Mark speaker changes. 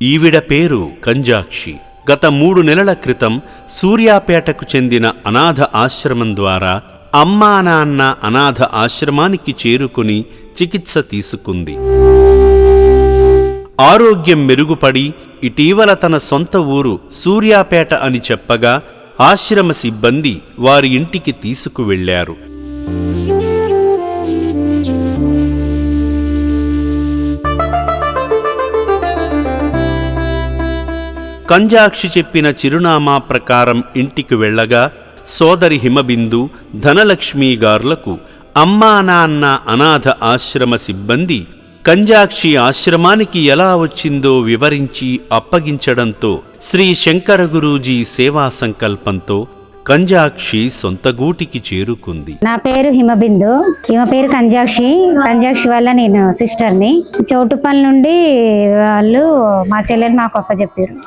Speaker 1: ఈవిడ పేరు కంజాక్షి. గత 3 నెలల క్రితం సూర్యాపేటకు చెందిన అనాథ ఆశ్రమం ద్వారా అమ్మా నాన్న అనాథ ఆశ్రమానికి చేరుకుని చికిత్స తీసుకుంది. ఆరోగ్యం మెరుగుపడి ఇటీవల తన సొంత ఊరు సూర్యాపేట అని చెప్పగా ఆశ్రమ సిబ్బంది వారి ఇంటికి తీసుకువెళ్లారు. కంజాక్షి చెప్పిన చిరునామా ప్రకారం ఇంటికి వెళ్లగా సోదరి హిమబిందు, ధనలక్ష్మి గార్లకు అమ్మా నాన్న అనాథ ఆశ్రమ సిబ్బంది కంజాక్షి ఆశ్రమానికి ఎలా వచ్చిందో వివరించి అప్పగించడంతో శ్రీ శంకర గురూజీ సేవా సంకల్పంతో కంజాక్షి సొంత గూటికి చేరుకుంది.
Speaker 2: నా పేరు హిమబిందు, ఈమె పేరు కంజాక్షి. కంజాక్షి వల్ల నేను సిస్టర్ని. చౌటుపల్లి నుండి వాళ్ళు మా చెల్లెని మాకు అప్పచెప్పారు.